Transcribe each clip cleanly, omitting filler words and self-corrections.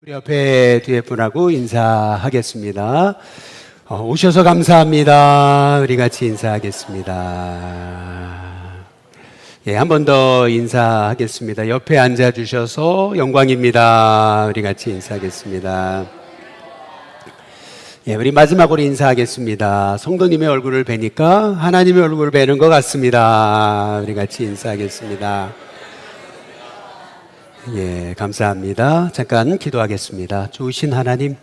우리 옆에 뒤에 분하고 인사하겠습니다. 오셔서 감사합니다. 우리 같이 인사하겠습니다. 예, 한 번 더 인사하겠습니다. 옆에 앉아주셔서 영광입니다. 우리 같이 인사하겠습니다. 예, 우리 마지막으로 인사하겠습니다. 성도님의 얼굴을 뵈니까 하나님의 얼굴을 뵈는 것 같습니다. 우리 같이 인사하겠습니다. 예, 감사합니다. 잠깐 기도하겠습니다. 좋으신 하나님,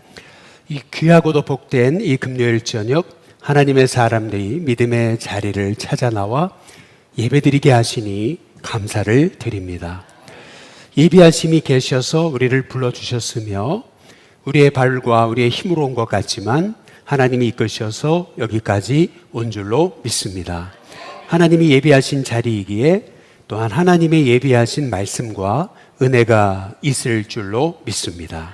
이 귀하고도 복된 이 금요일 저녁 하나님의 사람들이 믿음의 자리를 찾아 나와 예배드리게 하시니 감사를 드립니다. 예비하심이 계셔서 우리를 불러주셨으며 우리의 발과 우리의 힘으로 온 것 같지만 하나님이 이끄셔서 여기까지 온 줄로 믿습니다. 하나님이 예비하신 자리이기에 또한 하나님의 예비하신 말씀과 은혜가 있을 줄로 믿습니다.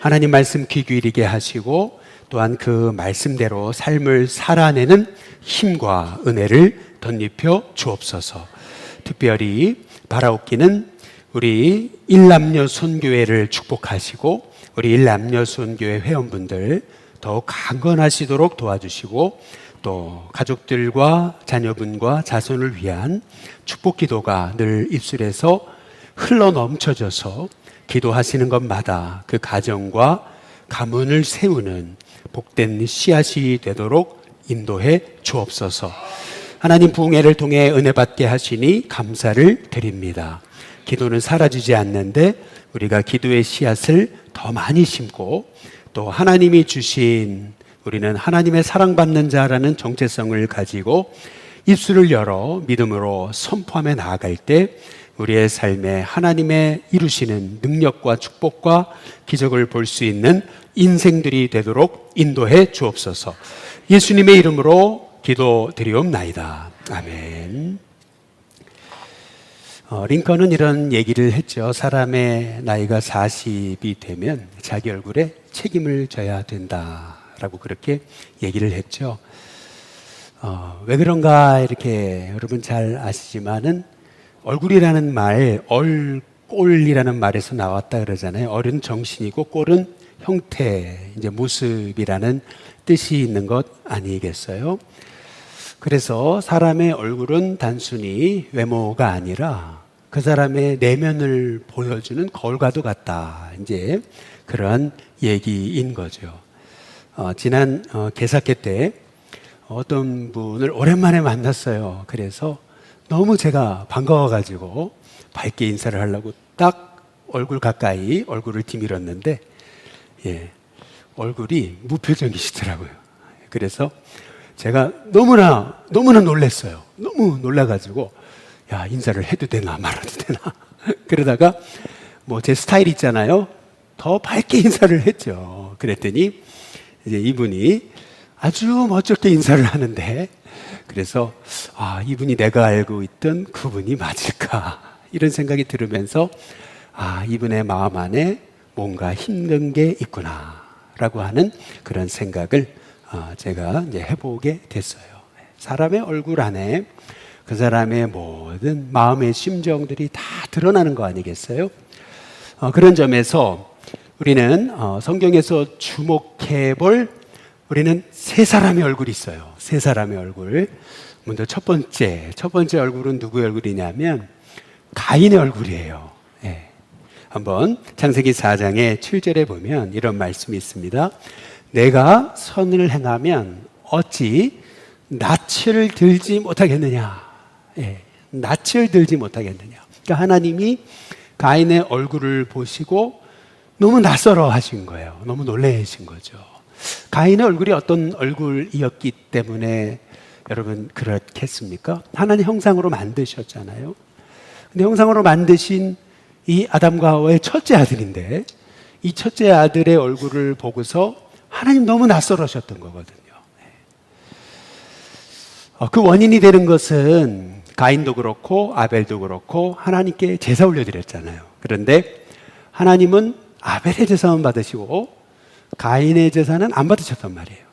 하나님 말씀 귀 기울이게 하시고 또한 그 말씀대로 삶을 살아내는 힘과 은혜를 덧입혀 주옵소서. 특별히 바라옵기는 우리 일남녀 손교회를 축복하시고 우리 일남녀 손교회 회원분들 더욱 강건하시도록 도와주시고 또 가족들과 자녀분과 자손을 위한 축복 기도가 늘 입술에서 흘러 넘쳐져서 기도하시는 것마다 그 가정과 가문을 세우는 복된 씨앗이 되도록 인도해 주옵소서. 하나님 부흥회를 통해 은혜 받게 하시니 감사를 드립니다. 기도는 사라지지 않는데 우리가 기도의 씨앗을 더 많이 심고 또 하나님이 주신 우리는 하나님의 사랑받는 자라는 정체성을 가지고 입술을 열어 믿음으로 선포하며 나아갈 때 우리의 삶에 하나님의 이루시는 능력과 축복과 기적을 볼 수 있는 인생들이 되도록 인도해 주옵소서. 예수님의 이름으로 기도드리옵나이다. 아멘. 링컨은 이런 얘기를 했죠. 사람의 나이가 40이 되면 자기 얼굴에 책임을 져야 된다라고 그렇게 얘기를 했죠. 왜 그런가 이렇게 여러분 잘 아시지만은 얼굴이라는 말, 얼꼴이라는 말에서 나왔다 그러잖아요. 얼은 정신이고 꼴은 형태, 이제 모습이라는 뜻이 있는 것 아니겠어요? 그래서 사람의 얼굴은 단순히 외모가 아니라 그 사람의 내면을 보여주는 거울과도 같다. 이제 그런 얘기인 거죠. 지난 개사회 때 어떤 분을 오랜만에 만났어요. 그래서 너무 제가 반가워가지고 밝게 인사를 하려고 딱 얼굴 가까이 얼굴을 디밀었는데 예, 얼굴이 무표정이시더라고요. 그래서 제가 너무나 놀랐어요. 너무 놀라가지고 야, 인사를 해도 되나 말아도 되나 그러다가 뭐 제 스타일 있잖아요. 더 밝게 인사를 했죠. 그랬더니 이제 이분이 아주 멋쩍게 인사를 하는데 그래서 이분이 내가 알고 있던 그분이 맞을까 이런 생각이 들으면서 이분의 마음 안에 뭔가 힘든 게 있구나 라고 하는 그런 생각을 제가 이제 해보게 됐어요. 사람의 얼굴 안에 그 사람의 모든 마음의 심정들이 다 드러나는 거 아니겠어요? 그런 점에서 우리는 성경에서 주목해 볼 우리는 세 사람의 얼굴이 있어요. 세 사람의 얼굴. 먼저 첫 번째 얼굴은 누구의 얼굴이냐면 가인의 얼굴이에요. 예. 한번 창세기 4장의 7절에 보면 이런 말씀이 있습니다. 내가 선을 행하면 어찌 낯을 들지 못하겠느냐. 예. 낯을 들지 못하겠느냐. 그러니까 하나님이 가인의 얼굴을 보시고 너무 낯설어 하신 거예요. 너무 놀라신 거죠. 가인의 얼굴이 어떤 얼굴이었기 때문에 여러분 그렇겠습니까? 하나님 형상으로 만드셨잖아요. 근데 형상으로 만드신 이 아담과 하와의 첫째 아들인데 이 첫째 아들의 얼굴을 보고서 하나님 너무 낯설으셨던 거거든요. 그 원인이 되는 것은 가인도 그렇고 아벨도 그렇고 하나님께 제사 올려드렸잖아요. 그런데 하나님은 아벨의 제사만 받으시고 가인의 제사는 안 받으셨단 말이에요.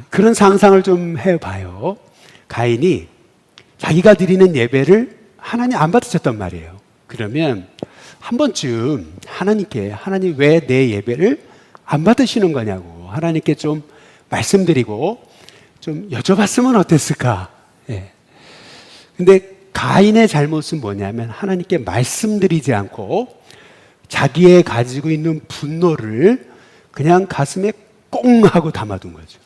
그런 상상을 좀 해봐요. 가인이 자기가 드리는 예배를 하나님 안 받으셨단 말이에요. 그러면 한 번쯤 하나님께 하나님 왜 내 예배를 안 받으시는 거냐고 하나님께 좀 말씀드리고 좀 여쭤봤으면 어땠을까? 예. 근데 가인의 잘못은 뭐냐면 하나님께 말씀드리지 않고 자기의 가지고 있는 분노를 그냥 가슴에 꽁 하고 담아둔 거죠.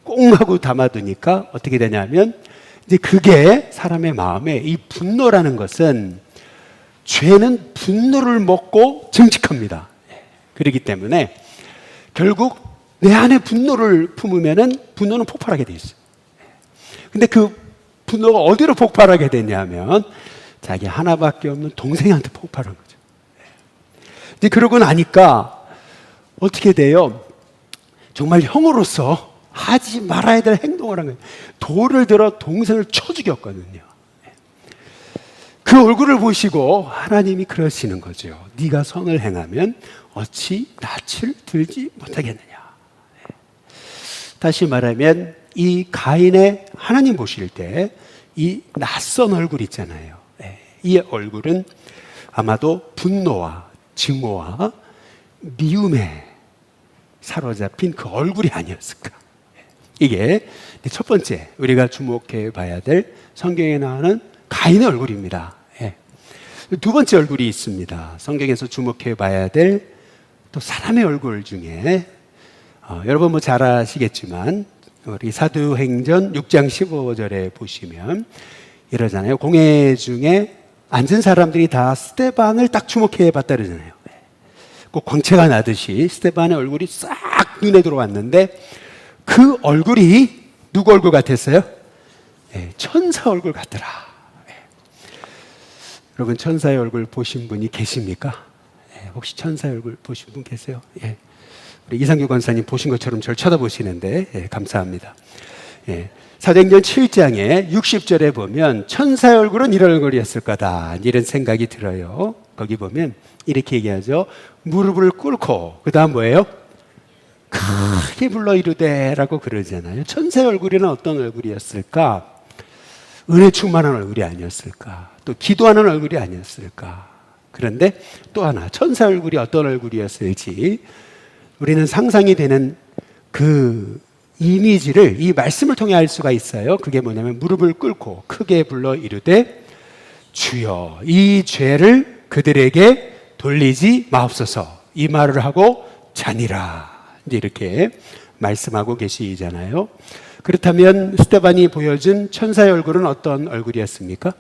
꽁 하고 담아두니까 어떻게 되냐면 이제 그게 사람의 마음에 이 분노라는 것은 죄는 분노를 먹고 증식합니다. 그렇기 때문에 결국 내 안에 분노를 품으면은 분노는 폭발하게 돼 있어요. 근데 그 분노가 어디로 폭발하게 되냐면 자기 하나밖에 없는 동생한테 폭발한 거죠. 이제 그러고 나니까 어떻게 돼요? 정말 형으로서 하지 말아야 될 행동을 한 거예요. 돌을 들어 동생을 쳐 죽였거든요. 그 얼굴을 보시고 하나님이 그러시는 거죠. 네가 선을 행하면 어찌 낯을 들지 못하겠느냐. 다시 말하면 이 가인의 하나님 보실 때 이 낯선 얼굴 있잖아요. 이 얼굴은 아마도 분노와 증오와 미움에 사로잡힌 그 얼굴이 아니었을까. 이게 첫 번째 우리가 주목해 봐야 될 성경에 나오는 가인의 얼굴입니다. 두 번째 얼굴이 있습니다. 성경에서 주목해 봐야 될 또 사람의 얼굴 중에 여러분 뭐 잘 아시겠지만 우리 사도행전 6장 15절에 보시면 이러잖아요. 공회 중에 앉은 사람들이 다 스데반을 딱 주목해 봤다 그러잖아요. 꼭 광채가 나듯이 스데반의 얼굴이 싹 눈에 들어왔는데 그 얼굴이 누구 얼굴 같았어요? 천사 얼굴 같더라. 여러분 천사의 얼굴 보신 분이 계십니까? 혹시 천사의 얼굴 보신 분 계세요? 우리 이상규 권사님 보신 것처럼 저를 쳐다보시는데 감사합니다. 사도행전 7장에 60절에 보면 천사의 얼굴은 이런 얼굴이었을 거다 이런 생각이 들어요. 거기 보면 이렇게 얘기하죠. 무릎을 꿇고 그 다음 뭐예요? 크게 불러 이르되 라고 그러잖아요. 천사의 얼굴에는 어떤 얼굴이었을까? 은혜 충만한 얼굴이 아니었을까? 또 기도하는 얼굴이 아니었을까? 그런데 또 하나 천사 얼굴이 어떤 얼굴이었을지 우리는 상상이 되는 그 이미지를 이 말씀을 통해 알 수가 있어요. 그게 뭐냐면 무릎을 꿇고 크게 불러 이르되 주여 이 죄를 그들에게 돌리지 마옵소서 이 말을 하고 자니라 이제 이렇게 말씀하고 계시잖아요. 그렇다면 스데반이 보여준 천사의 얼굴은 어떤 얼굴이었습니까?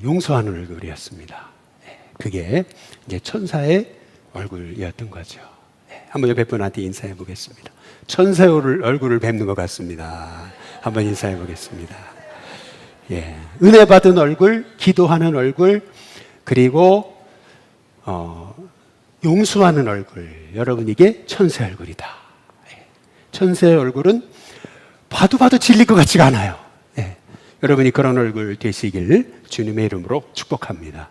용서하는 얼굴이었습니다. 그게 이제 천사의 얼굴이었던 거죠. 한번 옆에 분한테 인사해 보겠습니다. 천사의 얼굴을 뵙는 것 같습니다. 한번 인사해 보겠습니다. 은혜 받은 얼굴, 기도하는 얼굴, 그리고 용서하는 얼굴. 여러분 이게 천사의 얼굴이다. 천사의 얼굴은 봐도 질릴 것 같지가 않아요. 여러분이 그런 얼굴 되시길 주님의 이름으로 축복합니다.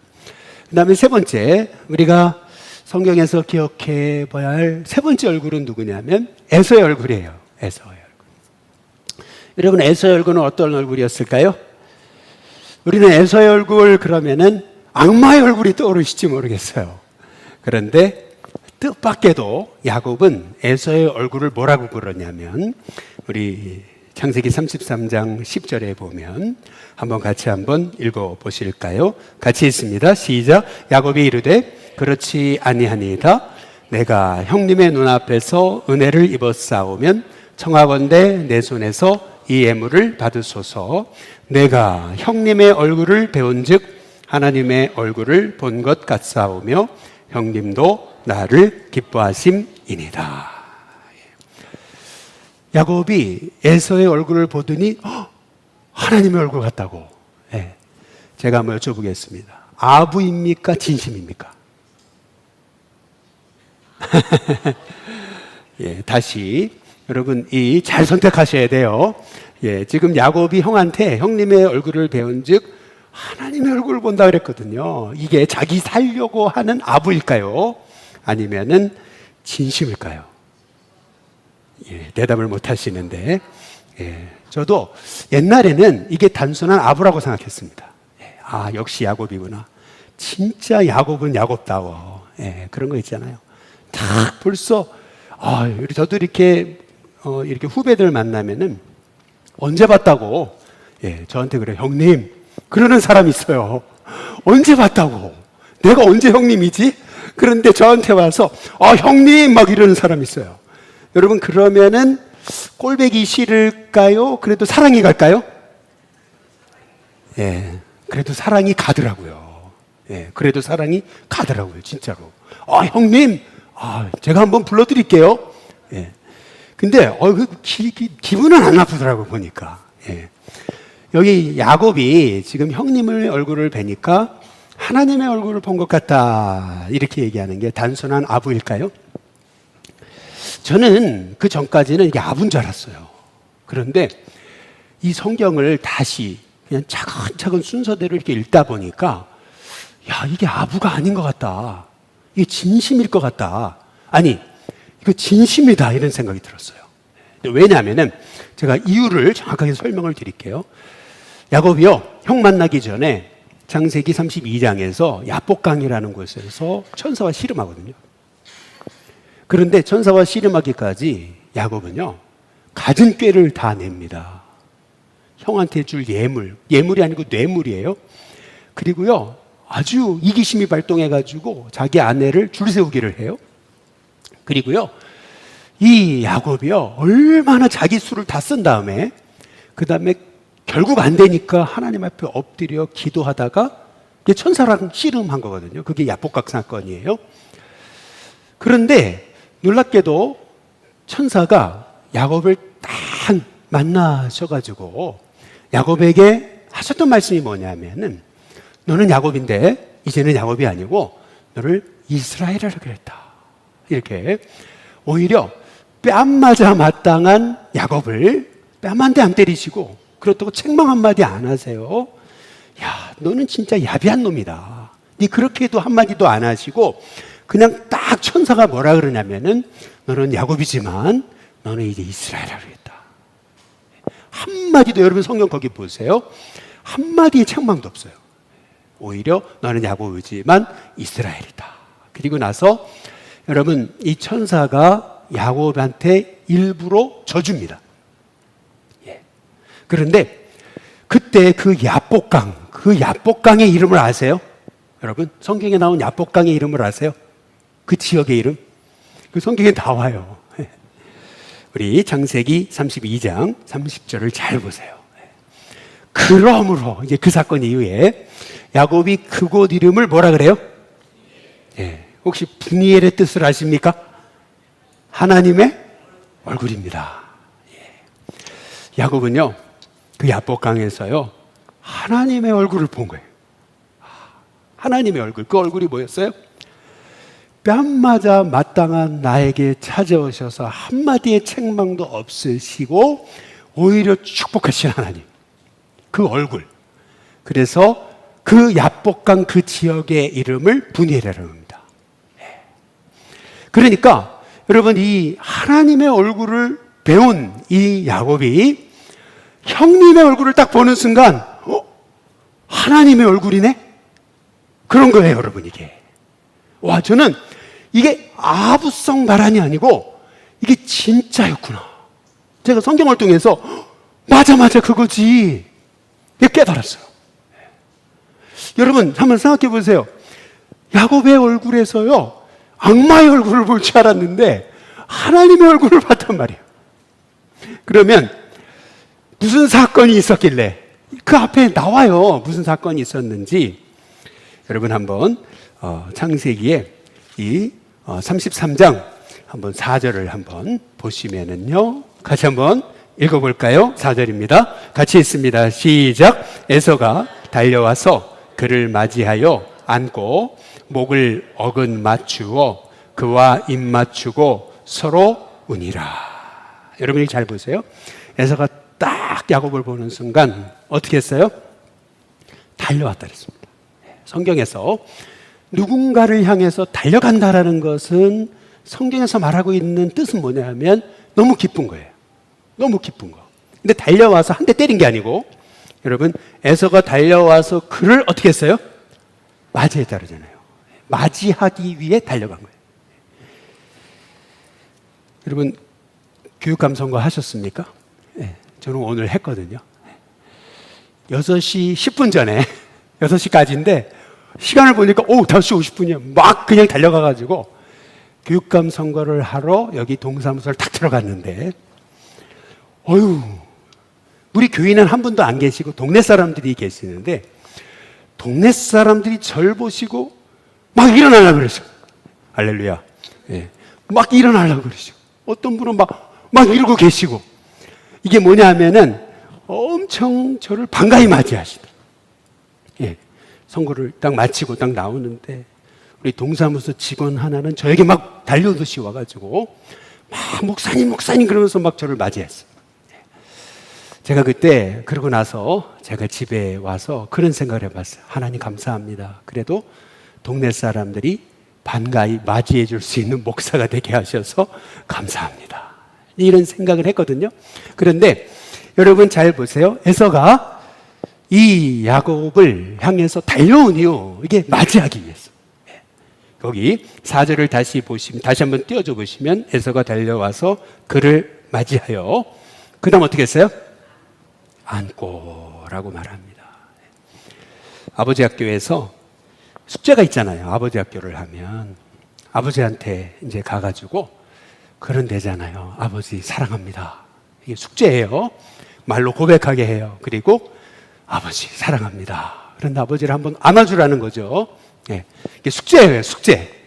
그 다음에 세 번째 우리가 성경에서 기억해 봐야 할 세 번째 얼굴은 누구냐면 에서의 얼굴이에요. 에서의 얼굴. 여러분 에서의 얼굴은 어떤 얼굴이었을까요? 우리는 에서의 얼굴 그러면은 악마의 얼굴이 떠오르실지 모르겠어요. 그런데 뜻밖에도 야곱은 에서의 얼굴을 뭐라고 그러냐면 우리 창세기 33장 10절에 보면 같이 한번 읽어보실까요? 같이 있습니다. 시작. 야곱이 이르되 그렇지 아니하니이다. 내가 형님의 눈앞에서 은혜를 입었사오면 청하건대 내 손에서 이 예물을 받으소서. 내가 형님의 얼굴을 배운즉 하나님의 얼굴을 본 것 같사오며 형님도 나를 기뻐하심이니라. 야곱이 에서의 얼굴을 보더니 하나님의 얼굴 같다고. 제가 한번 여쭤보겠습니다. 아부입니까? 진심입니까? 다시 여러분 이 잘 선택하셔야 돼요. 지금 야곱이 형한테 형님의 얼굴을 배운즉 하나님의 얼굴을 본다 그랬거든요. 이게 자기 살려고 하는 아부일까요? 아니면은 진심일까요? 대답을 못 하시는데, 저도 옛날에는 이게 단순한 아부라고 생각했습니다. 역시 야곱이구나. 진짜 야곱은 야곱다워. 예, 그런 거 있잖아요. 딱 벌써 저도 이렇게 후배들 만나면은 언제 봤다고? 예, 저한테 그래. 형님, 그러는 사람 있어요. 언제 봤다고? 내가 언제 형님이지? 그런데 저한테 와서 형님 막 이러는 사람 있어요. 여러분, 그러면은 꼴배기 싫을까요? 그래도 사랑이 갈까요? 예, 그래도 사랑이 가더라고요. 예, 그래도 사랑이 가더라고요, 진짜로. 형님, 제가 한번 불러드릴게요. 예. 근데, 기분은 안 나쁘더라고요, 보니까. 예. 여기 야곱이 지금 형님의 얼굴을 뵈니까 하나님의 얼굴을 본 것 같다. 이렇게 얘기하는 게 단순한 아부일까요? 저는 그 전까지는 이게 아부인 줄 알았어요. 그런데 이 성경을 다시 그냥 차근차근 순서대로 이렇게 읽다 보니까 이게 아부가 아닌 것 같다. 이게 진심일 것 같다. 아니, 이거 진심이다. 이런 생각이 들었어요. 왜냐하면은 제가 이유를 정확하게 설명을 드릴게요. 야곱이요, 형 만나기 전에 창세기 32장에서 야복강이라는 곳에서 천사와 씨름하거든요. 그런데 천사와 씨름하기까지 야곱은요, 가진 꾀를 다 냅니다. 형한테 줄 예물이 아니고 뇌물이에요. 그리고요, 아주 이기심이 발동해가지고 자기 아내를 줄 세우기를 해요. 그리고요, 이 야곱이요, 얼마나 자기 수를 다 쓴 다음에, 그 다음에 결국 안 되니까 하나님 앞에 엎드려 기도하다가 천사랑 씨름한 거거든요. 그게 야복각 사건이에요. 그런데 놀랍게도 천사가 야곱을 딱 만나셔가지고 야곱에게 하셨던 말씀이 뭐냐면은, 너는 야곱인데 이제는 야곱이 아니고 너를 이스라엘이라고 그랬다. 이렇게 오히려 뺨 맞아 마땅한 야곱을 뺨 한 대 안 때리시고, 그렇다고 책망 한마디 안 하세요. 너는 진짜 야비한 놈이다. 네 그렇게 해도 한마디도 안 하시고 그냥 딱 천사가 뭐라 그러냐면은, 너는 야곱이지만 너는 이제 이스라엘이라고 그랬다. 한마디도, 여러분 성경 거기 보세요. 한마디의 책망도 없어요. 오히려 너는 야곱이지만 이스라엘이다. 그리고 나서 여러분, 이 천사가 야곱한테 일부러 져줍니다. 그런데 그때 그 야복강의 이름을 아세요? 여러분, 성경에 나온 야복강의 이름을 아세요? 그 지역의 이름? 그 성경에 나와요. 우리 창세기 32장 30절을 잘 보세요. 그러므로 이제 그 사건 이후에 야곱이 그곳 이름을 뭐라 그래요? 혹시 분이엘의 뜻을 아십니까? 하나님의 얼굴입니다. 야곱은요, 그 야복강에서요, 하나님의 얼굴을 본 거예요. 하나님의 얼굴. 그 얼굴이 뭐였어요? 뺨 맞아 마땅한 나에게 찾아오셔서 한마디의 책망도 없으시고 오히려 축복하신 하나님. 그 얼굴. 그래서 그 야복강 그 지역의 이름을 분이엘이라고 합니다. 그러니까 여러분, 이 하나님의 얼굴을 배운 이 야곱이 형님의 얼굴을 딱 보는 순간, 하나님의 얼굴이네? 그런 거예요, 여러분, 이게. 저는 이게 아부성 발언이 아니고 이게 진짜였구나. 제가 성경을 통해서 맞아, 그거지. 깨달았어요. 여러분, 한번 생각해 보세요. 야곱의 얼굴에서요, 악마의 얼굴을 볼 줄 알았는데 하나님의 얼굴을 봤단 말이에요. 그러면 무슨 사건이 있었길래, 그 앞에 나와요. 무슨 사건이 있었는지. 여러분 한번 창세기에 이 33장 한번 4절을 한번 보시면은요, 같이 한번 읽어볼까요? 4절입니다. 같이 읽습니다. 시작. 에서가 달려와서 그를 맞이하여 안고 목을 어긋 맞추어 그와 입 맞추고 서로 우니라. 여러분이 잘 보세요. 에서가 딱 야곱을 보는 순간 어떻게 했어요? 달려왔다 그랬습니다. 성경에서 누군가를 향해서 달려간다라는 것은 성경에서 말하고 있는 뜻은 뭐냐면 너무 기쁜 거예요. 너무 기쁜 거. 근데 달려와서 한 대 때린 게 아니고, 여러분, 에서가 달려와서 그를 어떻게 했어요? 맞이했다 그러잖아요. 맞이하기 위해 달려간 거예요. 여러분, 교육감 선거 하셨습니까? 네, 저는 오늘 했거든요. 6시 10분 전에 6시까지인데 시간을 보니까 5시 50분이야. 막 그냥 달려가가지고 교육감 선거를 하러 여기 동사무소를 탁 들어갔는데 우리 교인은 한 분도 안 계시고 동네 사람들이 계시는데 동네 사람들이 절 보시고 막 일어나려고 그러죠. 할렐루야. 예. 막 일어나려고 그러죠. 어떤 분은 막 이러고 계시고 이게 뭐냐 하면은 엄청 저를 반가이 맞이하시더라고요. 예. 선거를 딱 마치고 딱 나오는데 우리 동사무소 직원 하나는 저에게 막 달려오듯이 와가지고 막 목사님 그러면서 막 저를 맞이했어요. 제가 그때 그러고 나서 제가 집에 와서 그런 생각을 해봤어요. 하나님 감사합니다. 그래도 동네 사람들이 반가이 맞이해 줄 수 있는 목사가 되게 하셔서 감사합니다. 이런 생각을 했거든요. 그런데 여러분 잘 보세요. 에서가 이 야곱을 향해서 달려온 이유, 이게 맞이하기 위해서. 거기 4절을 다시 보시면, 다시 한번 띄워줘 보시면 에서가 달려와서 그를 맞이하여 그 다음 어떻게 했어요? 안고라고 말합니다. 아버지 학교에서 숙제가 있잖아요. 아버지 학교를 하면 아버지한테 이제 가가지고 그런 데잖아요. 아버지 사랑합니다. 이게 숙제예요. 말로 고백하게 해요. 그리고 아버지 사랑합니다. 그런데 아버지를 한번 안아주라는 거죠. 예, 이게 숙제예요. 숙제.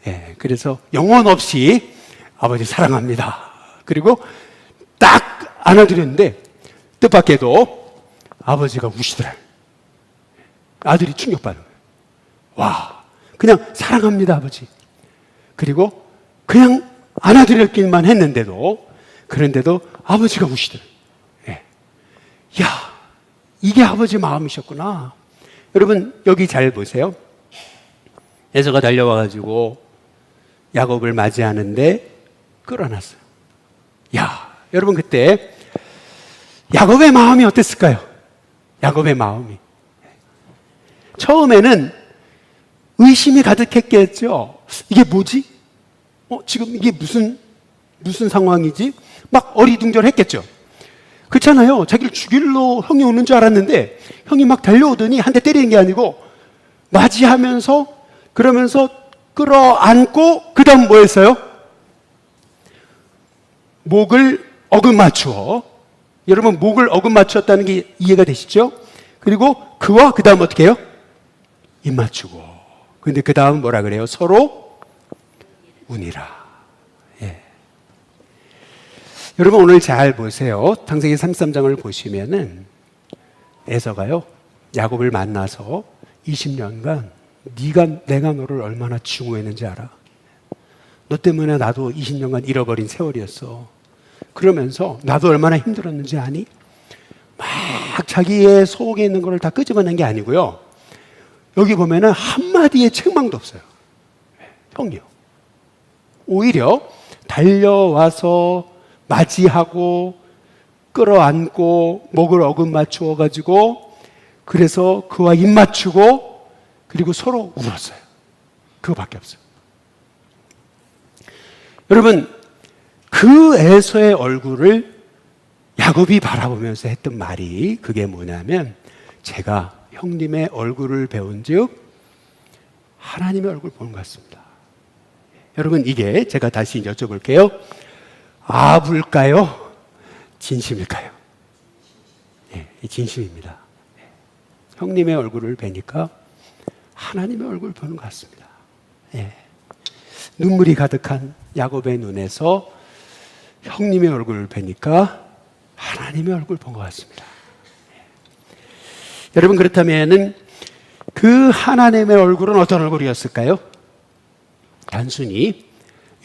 예, 그래서 영혼 없이 아버지 사랑합니다. 그리고 딱 안아드렸는데 뜻밖에도 아버지가 우시더라. 아들이 충격받은 거예요. 와, 그냥 사랑합니다 아버지. 그리고 그냥 안아드렸기만 했는데도, 그런데도 아버지가 우시더라고요. 예. 야, 이게 아버지 마음이셨구나. 여러분 여기 잘 보세요. 에서가 달려와가지고 야곱을 맞이하는데 끌어놨어요. 야, 여러분 그때 야곱의 마음이 어땠을까요? 야곱의 마음이 처음에는 의심이 가득했겠죠. 이게 뭐지? 지금 이게 무슨 상황이지? 막 어리둥절했겠죠. 그렇잖아요. 자기를 죽일러 형이 오는 줄 알았는데 형이 막 달려오더니 한 대 때리는 게 아니고 맞이하면서 그러면서 끌어안고 그 다음 뭐 했어요? 목을 어긋맞추어. 여러분 목을 어긋맞추었다는 게 이해가 되시죠? 그리고 그와 그 다음 어떻게 해요? 입 맞추고. 근데 그 다음 뭐라 그래요? 서로 운이라. 예. 여러분 오늘 잘 보세요. 창세기 33장을 보시면은 에서가요 야곱을 만나서 20년간 내가 너를 얼마나 증오했는지 알아? 너 때문에 나도 20년간 잃어버린 세월이었어. 그러면서 나도 얼마나 힘들었는지 아니? 막 자기의 속에 있는 거를 다 끄집어낸 게 아니고요. 여기 보면은 한마디의 책망도 없어요. 형이요. 오히려 달려와서 맞이하고 끌어안고 목을 어긋맞추어 가지고 그래서 그와 입 맞추고 그리고 서로 울었어요. 그거밖에 없어요. 여러분 그 에서의 얼굴을 야곱이 바라보면서 했던 말이 그게 뭐냐면 제가 형님의 얼굴을 배운 즉 하나님의 얼굴 보는 것 같습니다. 여러분 이게 제가 다시 여쭤볼게요. 아부일까요? 진심일까요? 예, 진심입니다. 형님의 얼굴을 뵈니까 하나님의 얼굴을 보는 것 같습니다. 예. 눈물이 가득한 야곱의 눈에서 형님의 얼굴을 뵈니까 하나님의 얼굴을 본 것 같습니다. 예. 여러분 그렇다면은 그 하나님의 얼굴은 어떤 얼굴이었을까요? 단순히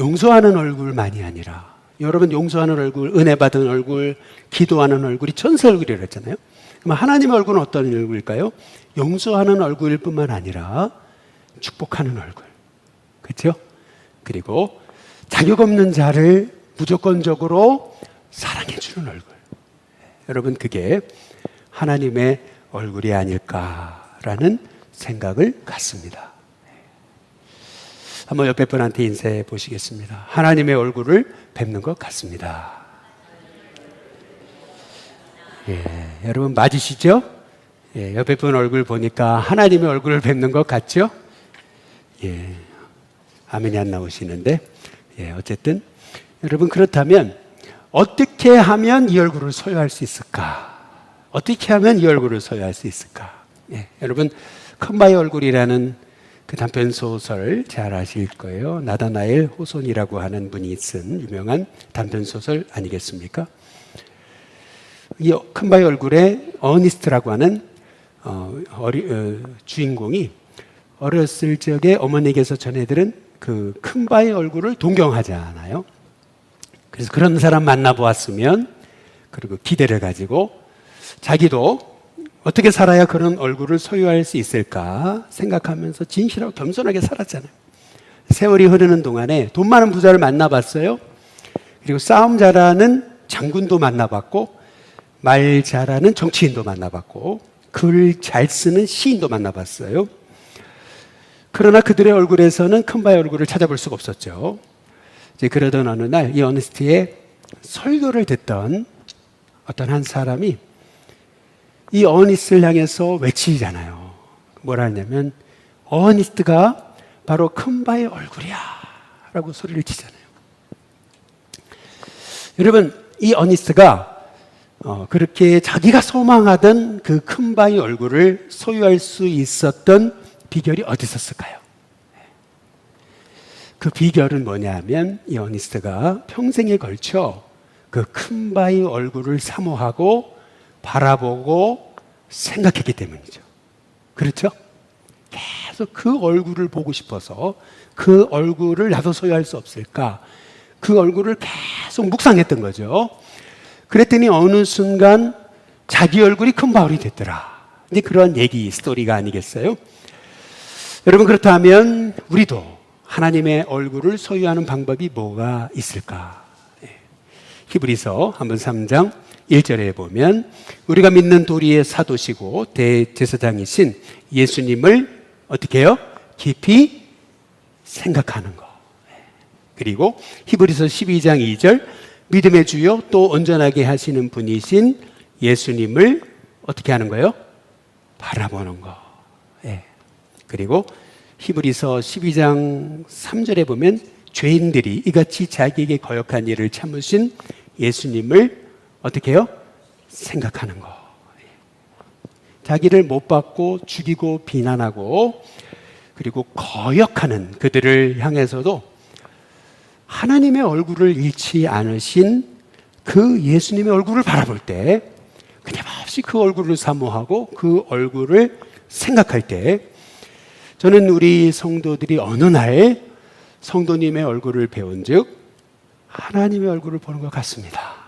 용서하는 얼굴만이 아니라 여러분 용서하는 얼굴, 은혜 받은 얼굴, 기도하는 얼굴이 천사 얼굴이라고 했잖아요. 그럼 하나님의 얼굴은 어떤 얼굴일까요? 용서하는 얼굴일 뿐만 아니라 축복하는 얼굴. 그렇죠? 그리고 자격 없는 자를 무조건적으로 사랑해 주는 얼굴. 여러분 그게 하나님의 얼굴이 아닐까라는 생각을 갖습니다. 한번 옆에 분한테 인사해 보시겠습니다. 하나님의 얼굴을 뵙는 것 같습니다. 여러분 맞으시죠? 옆에 분 얼굴 보니까 하나님의 얼굴을 뵙는 것 같죠? 아멘이 안 나오시는데 어쨌든 여러분 그렇다면 어떻게 하면 이 얼굴을 소유할 수 있을까? 어떻게 하면 이 얼굴을 소유할 수 있을까? 여러분 컴바의 얼굴이라는 그 단편 소설 잘 아실 거예요. 나다나엘 호손이라고 하는 분이 쓴 유명한 단편 소설 아니겠습니까? 이 컴바의 얼굴에 어니스트라고 하는 주인공이 어렸을 적에 어머니에게서 전해들은 그 컴바의 얼굴을 동경하잖아요. 그래서 그런 사람 만나보았으면 그리고 기대를 가지고 자기도 어떻게 살아야 그런 얼굴을 소유할 수 있을까 생각하면서 진실하고 겸손하게 살았잖아요. 세월이 흐르는 동안에 돈 많은 부자를 만나봤어요. 그리고 싸움 잘하는 장군도 만나봤고 말 잘하는 정치인도 만나봤고 글 잘 쓰는 시인도 만나봤어요. 그러나 그들의 얼굴에서는 컴바의 얼굴을 찾아볼 수가 없었죠. 이제 그러던 어느 날 이 어니스트의 설교를 듣던 어떤 한 사람이 이 어니스트를 향해서 외치잖아요. 뭐라 하냐면 어니스트가 바로 컴바의 얼굴이야 라고 소리를 치잖아요. 여러분 이 어니스트가 그렇게 자기가 소망하던 그 컴바의 얼굴을 소유할 수 있었던 비결이 어디 있었을까요? 그 비결은 뭐냐 하면 이 어니스트가 평생에 걸쳐 그 컴바의 얼굴을 사모하고 바라보고 생각했기 때문이죠. 그렇죠? 계속 그 얼굴을 보고 싶어서 그 얼굴을 나도 소유할 수 없을까? 그 얼굴을 계속 묵상했던 거죠. 그랬더니 어느 순간 자기 얼굴이 컴바울이 됐더라. 이제 그런 얘기, 스토리가 아니겠어요? 여러분 그렇다면 우리도 하나님의 얼굴을 소유하는 방법이 뭐가 있을까? 히브리서 한번 3장 1절에 보면 우리가 믿는 도리의 사도시고 대제사장이신 예수님을 어떻게 해요? 깊이 생각하는 거. 그리고 히브리서 12장 2절 믿음의 주요 또 온전하게 하시는 분이신 예수님을 어떻게 하는 거예요? 바라보는 거. 그리고 히브리서 12장 3절에 보면 죄인들이 이같이 자기에게 거역한 일을 참으신 예수님을 어떻게 해요? 생각하는 거. 자기를 못 받고 죽이고 비난하고 그리고 거역하는 그들을 향해서도 하나님의 얼굴을 잃지 않으신 그 예수님의 얼굴을 바라볼 때 끊임없이 그 얼굴을 사모하고 그 얼굴을 생각할 때 저는 우리 성도들이 어느 날 성도님의 얼굴을 배운 즉 하나님의 얼굴을 보는 것 같습니다.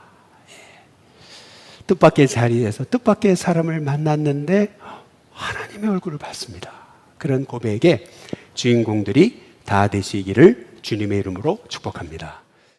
뜻밖의 자리에서 뜻밖의 사람을 만났는데 하나님의 얼굴을 봤습니다. 그런 고백의 주인공들이 다 되시기를 주님의 이름으로 축복합니다.